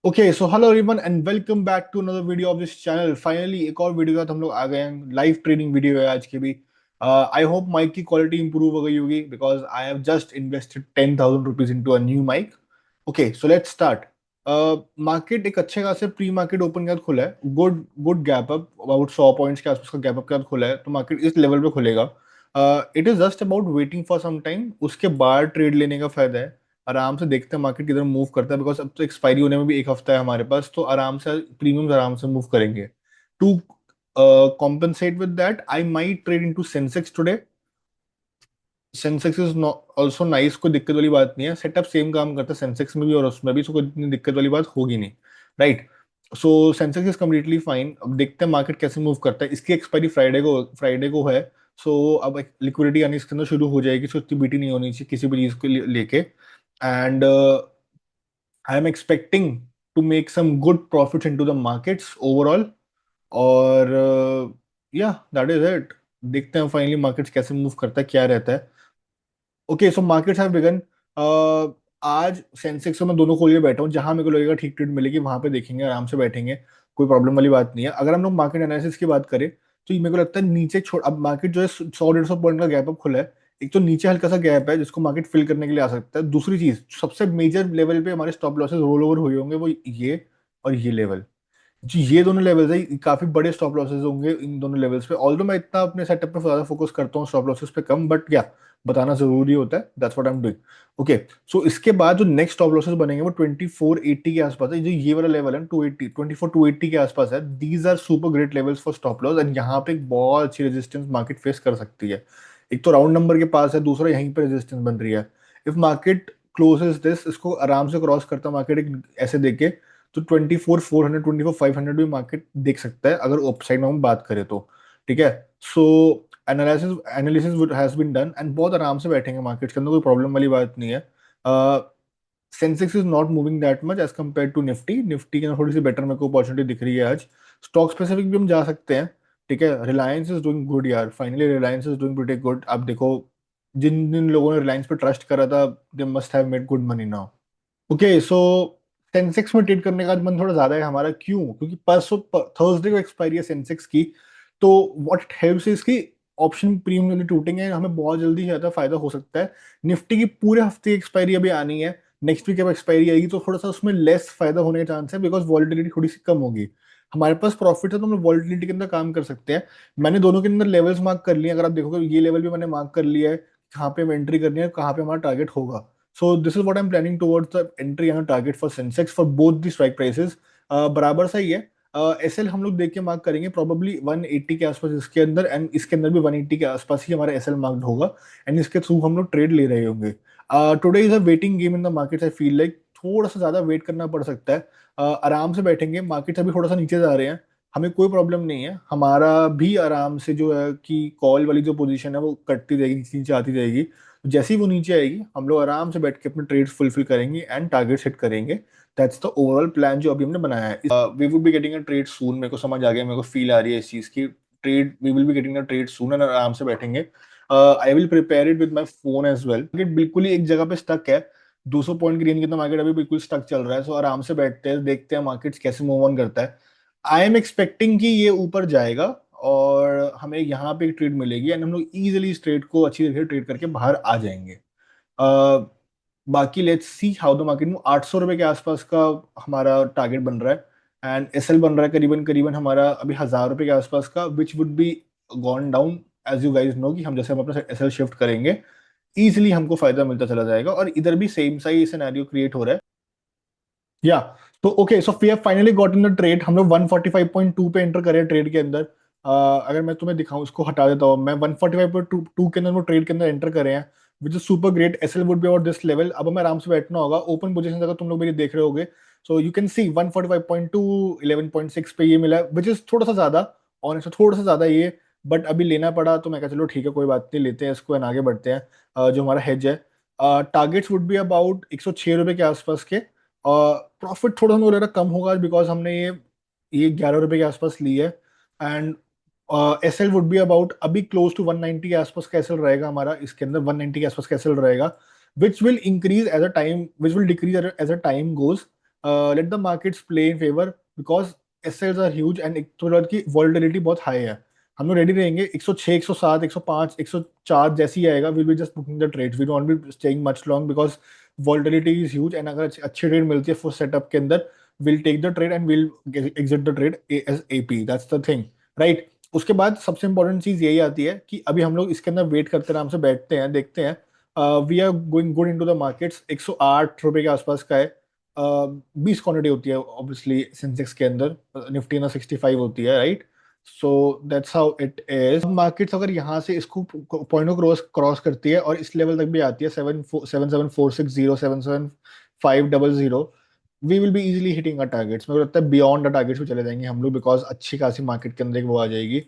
Okay so hello everyone and welcome back to another video of this channel. Finally एक और video के साथ हम लोग आ गए हैं। लाइव ट्रेडिंग वीडियो है आज की भी। आई होप माइक की क्वालिटी इंप्रूव हो गई होगी because I have just invested 10,000 rupees into a new mic. Okay so let's start. Market एक अच्छे खासे प्री मार्केट ओपन के साथ खुला है। Good good gap up, about 100 points के आसपास का गैप अप के साथ खुला है, तो मार्केट इस लेवल पे खुलेगा। It is just about waiting for some time, उसके बाद ट्रेड लेने का फायदा है। आराम से देखते हैं मार्केट किधर मूव करता है, बिकॉज अब तो एक्सपायरी होने में भी एक हफ्ता है हमारे पास, तो आराम से प्रीमियम्स आराम से मूव करेंगे। To compensate with that I might trade into Sensex today. Sensex is also nice, कोई दिक्कत वाली बात नहीं है। सेटअप सेम काम करता है सेंसेक्स में भी और उसमें भी, सो कोई इतनी दिक्कत वाली बात होगी नहीं। Right. So Sensex is completely fine. अब देखते हैं मार्केट कैसे मूव करता है। इसकी एक्सपायरी फ्राइडे को है। सो अब लिक्विडिटी आनी इसके अंदर शुरू हो जाएगी, सो इतनी बीटी नहीं होनी चाहिए किसी भी चीज को लेके। And I am expecting to make some good profits into the markets overall. और या दैट इज इट। देखते हैं फाइनली मार्केट्स कैसे मूव करता है, क्या रहता है। Okay so markets have begun. आज सेंसेक्स में मैं दोनों खोल के बैठा हूँ, जहां मेरे को लगेगा ठीक ट्रेड मिलेगी वहां पे देखेंगे, आराम से बैठेंगे। कोई प्रॉब्लम वाली बात नहीं है। अगर हम लोग मार्केट एनालिसिस की बात करें तो ये मेरे को लगता है नीचे छोड़, अब मार्केट जो है 100-150 पॉइंट का गैप अप खुला है। एक तो नीचे हल्का सा गैप है जिसको मार्केट फिल करने के लिए आ सकता है। दूसरी चीज, सबसे मेजर लेवल पे हमारे स्टॉप लॉसेस रोल ओवर हुए होंगे, वो ये और ये लेवल। जी ये दोनों लेवल्स है, काफी बड़े स्टॉप लॉसेस होंगे इन दोनों लेवल्स पे। ऑल्दो मैं इतना अपने सेटअप पे ज्यादा फोकस करता हूँ, स्टॉप लॉसेस पे कम, बट या बताना जरूरी होता है। That's what I am doing. Okay so इसके बाद जो नेक्स्ट स्टॉप लॉसेस बनेंगे वो 2480 के आसपास है। जो ये वाला लेवल है 280, 24 280 के आसपास है। These are super great levels for stop loss, and यहाँ पे एक बहुत अच्छी रेजिस्टेंस मार्केट फेस कर सकती है। एक तो राउंड नंबर के पास है, दूसरा यहीं पे रेजिस्टेंस बन रही है। इफ मार्केट क्लोजेस दिस, इसको आराम से क्रॉस करता मार्केट एक ऐसे देखे, तो 24 400 24 500 भी मार्केट देख सकता है अगर अपसाइड में हम बात करें तो। ठीक है। So analysis analysis has been done and बहुत आराम से बैठेंगे मार्केट के अंदर, कोई प्रॉब्लम वाली बात नहीं है। Sensex is not moving that much as compare to Nifty. Nifty के अंदर थोड़ी सी बेटर मेरे को अपॉर्चुनिटी दिख रही है आज। स्टॉक स्पेसिफिक भी हम जा सकते हैं। ठीक है, रिलायंस इज डूइंग गुड यार, finally Reliance is doing pretty good. आप देखो, जिन जिन लोगों ने रिलायंस पे ट्रस्ट करा था, they must have made good money now. Okay so Sensex में ट्रेड करने का मन थोड़ा ज्यादा है हमारा। क्यों? क्योंकि परसों थर्सडे को एक्सपायरी है सेंसेक्स की। तो व्हाट हेल्प्स इज की ऑप्शन प्रीमियम जल्दी टूटेंगे, हमें बहुत जल्दी ज्यादा फायदा हो सकता है। निफ्टी की पूरे हफ्ते की एक्सपायरी अभी आनी है। नेक्स्ट वीक जब एक्सपायरी आएगी तो थोड़ा सा उसमें लेस फायदा होने का चांस है, बिकॉज वॉलिटिलिटी थोड़ी सी कम होगी। हमारे पास प्रॉफिट है तो हम वॉलिटिलिटी के अंदर काम कर सकते हैं। मैंने दोनों के अंदर लेवल्स मार्क कर लिए हैं। अगर आप देखोगे ये लेवल भी मैंने मार्क कर लिया है, कहाँ पे हम एंट्री करनी है, कहाँ पे हमारा टारगेट होगा। So this is what I'm planning towards the entry and target for Sensex for both the strike prices। बराबर सा ही है। एसएल हम लोग देख के मार्क करेंगे प्रॉबेबली 180 के आसपास इसके अंदर, एंड इसके अंदर भी 180 के आसपास ही हमारा एसएल मार्क्ड होगा। एंड इसके थ्रू हम लोग ट्रेड ले रहे होंगे। Today is a waiting game in the market. I feel like थोड़ा सा ज्यादा वेट करना पड़ सकता है। आराम से बैठेंगे, मार्केट अभी थोड़ा सा नीचे जा रहे हैं, हमें कोई प्रॉब्लम नहीं है। हमारा भी आराम से जो है कि कॉल वाली जो पोजीशन है वो कटती जाएगी, नीचे नीचे आती जाएगी। जैसे ही वो नीचे आएगी हम लोग आराम से बैठ के अपने ट्रेड्स फुलफिल करेंगे एंड टारगेट सेट करेंगे। दैट्स द ओवरऑल प्लान जो अभी हमने बनाया है। We will be getting a trade soon, मेरे को समझ आ गया, मेरे को फील आ रही है इस चीज की। Trade we will be getting a trade soon and आराम से बैठेंगे। I will prepare it with my phone as well. Market बिल्कुल ही एक जगह पे स्टक है। 200 पॉइंट की रेंज के अंदर मार्केट अभी बिल्कुल स्टक चल रहा है। सो आराम से बैठते हैं, देखते हैं मार्केट्स कैसे मूव ऑन करता है। आई एम एक्सपेक्टिंग कि ये ऊपर जाएगा और हमें यहाँ पे एक ट्रेड मिलेगी एंड हम लोग इजिली इस ट्रेड को अच्छी तरीके से ट्रेड करके बाहर आ जाएंगे। अ, बाकी let's see how the market में 800 रुपए के आसपास का हमारा टारगेट बन रहा है, एंड एसएल बन रहा है करीबन करीबन हमारा अभी 1000 रुपए के आसपास का, which would be gone down. As you guys know कि हम जैसे हम अपना एसएल शिफ्ट करेंगे, इजिली हमको फायदा मिलता चला जाएगा। और इधर भी सेम सा ही सिनेरियो क्रिएट हो रहा है। या तो okay so we have finally got in the trade. हम लोग 145.2 पे एंटर करें ट्रेड के अंदर। अगर मैं तुम्हें दिखाऊं, इसको हटा देता हूँ मैं। 145.2 के अंदर वो ट्रेड के अंदर एंटर करे हैं, which is super great. SL would be about this level. अब हमें आराम से बैठना होगा ओपन पोजीशन, अगर तुम लोग मेरी देख रहे होगे। सो यू कैन सी 145.2 11.6 पे ये मिला है, विच इज थोड़ा सा ज्यादा, ऑनेस्ट थोड़ा सा ज्यादा ये। बट अभी लेना पड़ा तो मैं कहा चलो ठीक है, कोई बात नहीं, लेते हैं इसको and आगे बढ़ते हैं। जो हमारा हेज है, टारगेट्स वुड बी अबाउट 106 रुपए के आसपास के। प्रॉफिट थोड़ा हमें कम होगा बिकॉज हमने ये 11 रुपए के आसपास ली है। And S L would be about अभी क्लोज टू 190 के आसपास का एसएल रहेगा हमारा, इसके अंदर 190 के आसपास का एसएल रहेगा, which will increase as a time, which will decrease as a time goes. Let the markets play in favour because assets are huge and एक तो बात की वॉलेटिलिटी बहुत हाई है। हम लोग रेडी रहेंगे 106, 107, 105, 104 जैसी ही आएगा, will be just booking the trades, we don't be staying much long because volatility is huge and अगर अच्छी ट्रेड मिलती है फुल सेटअप के अंदर, will take the trade and will exit the trade as AP, that's the thing, right. उसके बाद सबसे important चीज यही आती है कि अभी हम लोग इसके अंदर वेट करते हैं, आराम से बैठते हैं, देखते हैं। We are going good into the markets, 108 रुपए के आसपास का है। 20 क्वांटिटी होती है ऑब्वियसली सेंसेक्स के अंदर, निफ्टी ना 65 होती है, right. So that's how it is. Markets अगर यहाँ से इसको पॉइंट को क्रॉस क्रॉस करती है और इस लेवल तक भी आती है 77460, 77500, we will be easily hitting our targets. मेरे को लगता है बियॉन्ड द टारगेट्स भी चले जाएंगे हम लोग, बिकॉज अच्छी खासी मार्केट के अंदर एक वो आ जाएगी।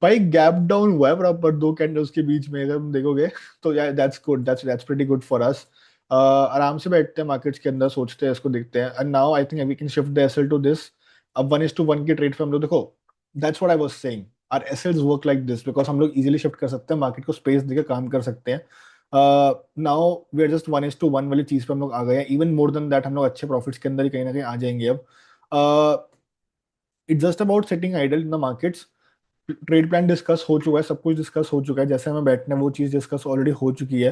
भाई गैप डाउन हुआ है बराबर दो कैंडल्स के बीच में, अगर तुम देखोगे तो यार that's good, that's pretty good for us. आराम से बैठते हैं मार्केट्स के अंदर, सोचते हैं, इसको देखते हैं, and now I think we can shift the SL to this. अब 1:1 की ट्रेड पे हम लोग देखो, that's what I was saying, our SLs work like this because हम लोग इजीली शिफ्ट कर सकते हैं, मार्केट को स्पेस देकर काम कर सकते हैं। नाउ वी आर जस्ट 1:1 वाली चीज पे हम लोग आ गए हैं, इवन मोर देन दैट हम लोग अच्छे प्रॉफिट्स के अंदर ही कहीं ना कहीं आ जाएंगे अब। It's just about setting idle in the markets. Trade plan discuss हो चुका है, सब कुछ डिस्कस हो चुका है, जैसे हमें बैठना है वो चीज़ डिस्कस ऑलरेडी हो चुकी है।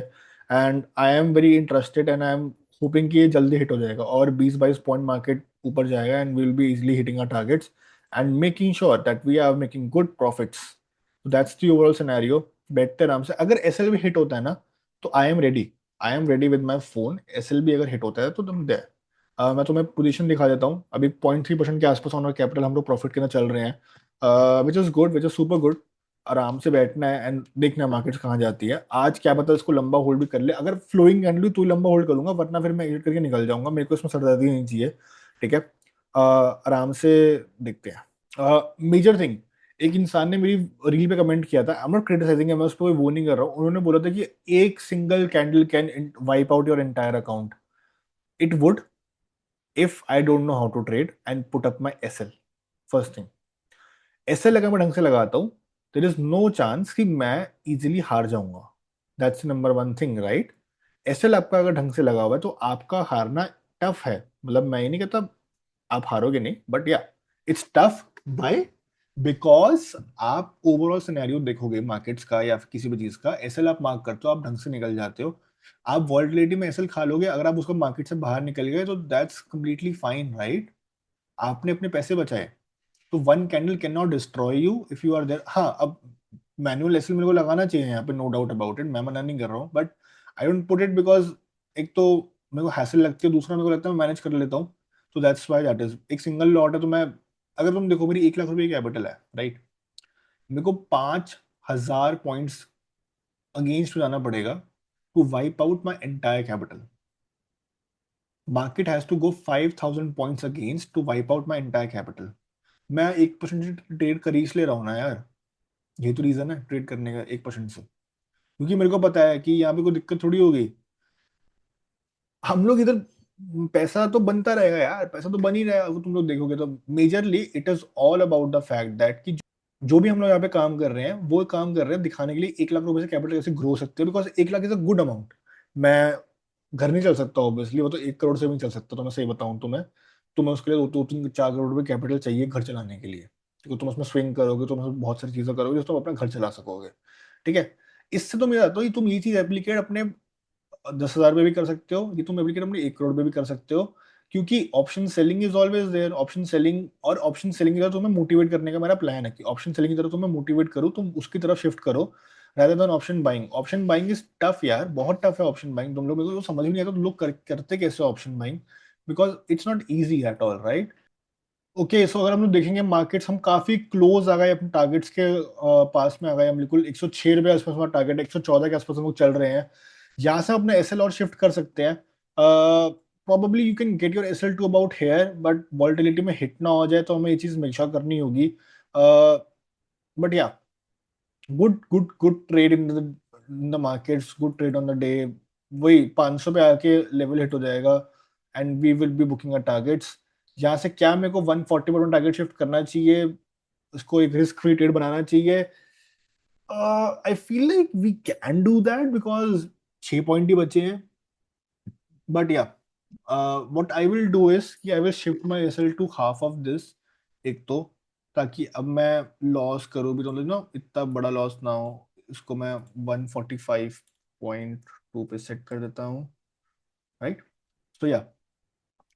And I am very interested and I am hoping कि ये जल्दी हिट हो जाएगा और 20-22 पॉइंट मार्केट ऊपर जाएगा and will be easily hitting our targets and making sure that we are making good profits. That's the overall scenario. बैठते आराम से, अगर एसएल भी हिट होता है ना तो I am ready, I am ready with my phone. SL भी अगर हिट होता है तो तुम दे, मैं तुम्हें पोजीशन दिखा देता हूँ। अभी 0.3% के आसपास ऑन कैपिटल हम लोग प्रॉफिट के अंदर चल रहे हैं, which is good, which is super good. आराम से बैठना है एंड देखना है मार्केट्स कहाँ जाती है। आज क्या पता इसको लंबा होल्ड भी कर ले, अगर फ्लोइंग कैंडल तो लंबा होल्ड करूंगा, वरना फिर मैं एग्जिट करके निकल जाऊंगा, मेरे को इसमें सरदर्दी नहीं चाहिए, ठीक है। आराम से देखते हैं। मेजर थिंग, एक इंसान ने मेरी रील पे कमेंट किया था, आई एम नॉट क्रिटिसाइजिंग, मैं उस पर वो नहीं कर रहा हूँ, उन्होंने बोला था कि एक single candle can wipe out your entire account. It would if I don't know how to trade and put up my SL. First thing, SL अगर मैं ढंग से लगाता हूँ, देर इज नो चांस कि मैं इजिली हार जाऊंगा। That's number one thing, right. SL आपका अगर ढंग से लगा हुआ है तो आपका हारना टफ है, मतलब मैं ये नहीं कहता आप हारोगे नहीं, बट या इट्स टफ बाय, बिकॉज आप ओवरऑल सिनेरियो देखोगे मार्केट्स का या फिर किसी भी चीज का, एसएल आप मार्क करते हो, आप ढंग से निकल जाते हो। आप वॉलेटिलिटी में एसएल खा लोगे, अगर आप उसको मार्केट से बाहर निकल गए तो दैट्स कंप्लीटली फाइन, राइट। आपने अपने पैसे बचाए, तो one candle can not destroy you if you are there. हाँ, अब मैनुअल एसएल मेरे को लगाना चाहिए यहाँ पे, नो डाउट अबाउट इट, मैं मना नहीं कर रहा हूँ, but I don't put it because एक तो मेरे को हैसल लगती है, दूसरा मेरे को लगता है मैं मैनेज कर लेता हूँ। तो दैट्स व्हाई दैट इज एक सिंगल लॉट है, तो मैं, अगर तुम देखो मेरी 1 लाख रुपए की कैपिटल है, राइट, मेरे को 5,000 पॉइंट्स अगेंस्ट जाना पड़ेगा to wipe out my entire capital. Market has to go 5,000 points against to wipe out my entire capital. मैं 1% ट्रेड कर इसलिए रहा हूँ ना यार, ये तो रीजन है ट्रेड करने का 1% से, क्योंकि मेरे को पता है कि यहाँ पे कोई दिक्कत थोड़ी होगी। हम लोग इधर पैसा तो बनता रहेगा यार, पैसा तो बन ही रहेगा, अगर तुम लोग देखोगे तो majorly it is all about the fact that कि जो भी हम लोग यहाँ पे काम कर रहे हैं वो काम कर रहे हैं दिखाने के लिए 1 लाख रुपए से कैपिटल कैसे ग्रो सकते हो, because 1 lakh is a good amount. मैं घर नहीं चल सकता ऑब्वियसली, वो तो 1 करोड़ से भी नहीं चल सकता, तो मैं सही बताऊं तो मैं उसके लिए 2-3-4 करोड़ रुपए कैपिटल चाहिए घर चलाने के लिए, क्योंकि तुम उसमें स्विंग करोगे, तुम उसमें बहुत सारी चीजें करोगे जिससे तुम अपना घर चला सकोगे, ठीक है। इससे तो मेरा तो तुम ये चीज एप्लीकेट अपने 10,000 पे भी कर सकते हो, ये तुम एप्लीकेट अपने 1 करोड़ पे भी कर सकते हो, क्योंकि option selling is always there. Option selling, और ऑप्शन सेलिंग की तरफ तुम्हें मोटिवेट करने का मेरा प्लान है कि ऑप्शन सेलिंग की तरफ तुम्हें मोटिवेट करूँ, तुम उसकी तरफ शिफ्ट करो rather than option buying. Option buying is tough यार, बहुत टफ है ऑप्शन बाइंग, तुम लोग, मेरे को तो समझ भी नहीं आता तुम लोग करते कैसे option buying, because it's not easy at all, right. Okay, so अगर हम लोग देखेंगे मार्केट्स, हम काफी क्लोज आ गए अपने टारगेट्स के, पास में आ गए हम, बिल्कुल 106 रुपये आसपास हमारा टारगेट है, 114 के आसपास हम लोग चल रहे हैं। यहाँ से अपने एसएल और शिफ्ट कर सकते हैं। Probably you can get your SL to about here, but volatility में हिट ना हो जाए तो हमें ये चीज मेक श्योर करनी होगी। But yeah, good good good trade in the markets, good trade on the day. वही 500 पे आके लेवल हिट हो जाएगा and we will be booking a targets. यहाँ से क्या मेरे को 140 टारगेट शिफ्ट करना चाहिए, उसको एक रिस्क फ्री ट्रेड बनाना चाहिए। I feel like we can do that because 6 point ही बचे हैं, बट या what I will do is कि I will shift my SL to half of this, एक तो, ताकि अब मैं लॉस करूँ भी तो ना इतना बड़ा लॉस ना हो। इसको मैं 145.2 पे सेट कर देता हूँ, right? So yeah,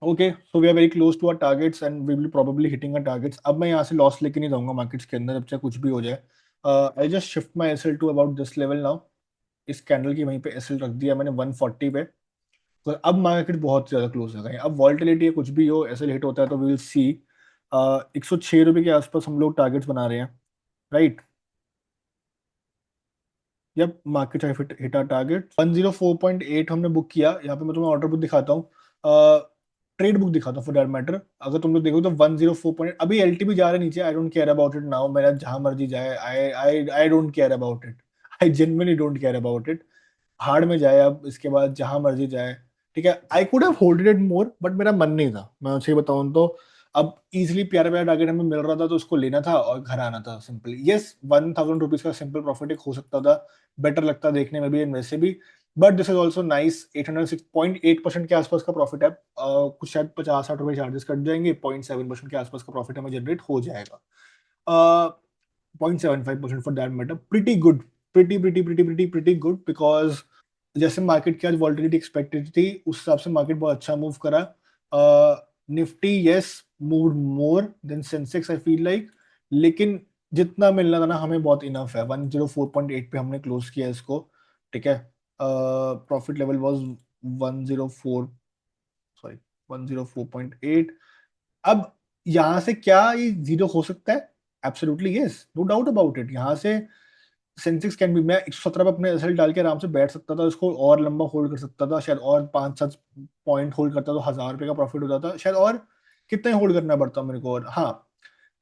okay, so we are very close to our targets and we will probably hitting our targets. अब मैं यहाँ से लॉस लेके नहीं जाऊंगा मार्केट्स के अंदर, जब चाहे कुछ भी हो जाए। I just shift my SL to about this level now. इस कैंडल की वहीं पे एसएल रख दिया मैंने 140 पे। तो अब मार्केट बहुत ज्यादा क्लोज हो गए, अब वॉल्टिलिटी कुछ भी हो, एसएल हिट होता है तो वी विल सी। 106 रुपये के आसपास हम लोग टारगेट्स बना रहे हैं, राइट? जब मार्केट हिट आर टारगेट 104.8 हमने बुक किया। यहाँ पे मैं तुम्हें ऑर्डर बुक दिखाता हूँ, ट्रेड बुक दिखाता हूँ फॉर दैट मैटर। अगर तुम लोग देखो तो 104 अभी एलटीबी जा रहा है नीचे। I don't care about it now, मेरा जहां मर्जी जाए, I I I don't care about it. I genuinely don't care about it. Hard में जाए, अब इसके बाद जहां मर्जी जाए, ठीक है। I could have holded it more, but मेरा मन नहीं था, मैं सही बताऊं तो। अब इजिली प्यारा प्यारा टारगेट हमें मिल रहा था तो उसको लेना था और घर आना था सिंपली। यस, 1000 रुपीज का सिंपल प्रॉफिट एक हो सकता था, बेटर लगता देखने में भी एंड वैसे भी। But this is also nice. 806.8% के आसपास का प्रॉफिट है। कुछ शायद 50-60 रुपए चार्जेस कट जाएंगे, 0.7% के आसपास का प्रॉफिट हमें जनरेट हो जाएगा। 0.75% for that matter, pretty good, pretty good, because जैसे मार्केट की आज वॉल्टिलिटी एक्सपेक्टेड थी उस हिसाब से मार्केट बहुत अच्छा मूव करा। Nifty yes move more than Sensex आई फील लाइक, लेकिन जितना मिलना था ना हमें बहुत इनफ है। 104.8 पे हमने क्लोज किया इसको, ठीक है। Profit level was 104, sorry 104.8। अब यहां से क्या ये जीरो हो सकता है? Absolutely yes, no doubt about it. यहाँ से सेंसेक्स कैन बी, मैं 117 पे अपने एसएल डाल के आराम से बैठ सकता था, उसको और लंबा होल्ड कर सकता था, शायद और 5-7 पॉइंट होल्ड करता तो 1000 रुपये का प्रॉफिट हो जाता शायद। और कितने होल्ड करना पड़ता मेरे को? और हाँ,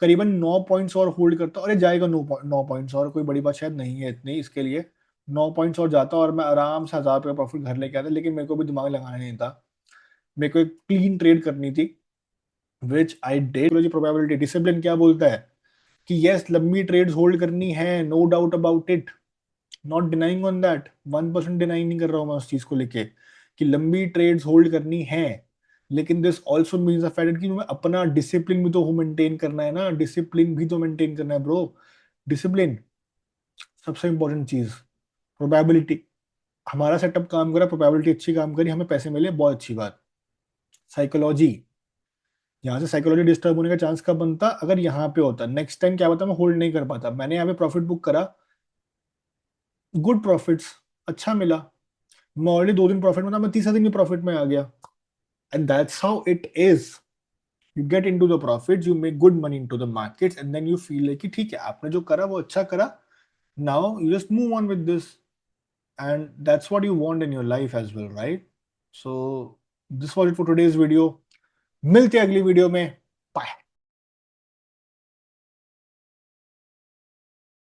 करीबन 9 पॉइंट्स और होल्ड करता और ये जाएगा 9 पॉइंट्स और, कोई बड़ी बात शायद नहीं है इतनी इसके लिए। 9 पॉइंट्स और जाता और मैं आराम से 1000 रुपये का प्रॉफिट घर लेके आता, लेकिन मेरे को भी दिमाग लगाना नहीं था। मेरे को एक क्लीन ट्रेड करनी थी, विच आई डेड। प्रोबेबिलिटी डिसिप्लिन क्या बोलता है कि यस, लंबी ट्रेड्स होल्ड करनी है, no doubt about it, not denying on that. 1% deny नहीं कर रहा हूं मैं उस चीज को लेके कि लंबी ट्रेड्स होल्ड करनी है। लेकिन this also means the fact कि तुम्हें अपना डिसिप्लिन भी तो मेंटेन करना है ना, डिसिप्लिन भी तो मेंटेन करना है ब्रो। डिसिप्लिन सबसे इंपॉर्टेंट चीज। प्रोबेबिलिटी, हमारा सेटअप काम करा, प्रोबेबिलिटी अच्छी काम करी, हमें पैसे मिले, बहुत अच्छी बात। साइकोलॉजी, यहाँ से साइकोलॉजी डिस्टर्ब होने का चांस कब बनता? अगर यहाँ पे होता, नेक्स्ट टाइम क्या होता, मैं होल्ड नहीं कर पाता। मैंने यहाँ पे प्रॉफिट बुक करा, गुड प्रॉफिट्स, अच्छा मिला। मैं ऑलरेडी 2 दिन प्रॉफिट में था, मैं तीसरा दिन भी प्रॉफिट में आ गया। And that's how it is. You get into the profit, you make good money into the markets and then you feel like कि ठीक है, आपने जो करा वो अच्छा करा, now you just move on with this, and that's what you want in your life as well, right? So this was it for today's video. मिलते हैं अगली वीडियो में।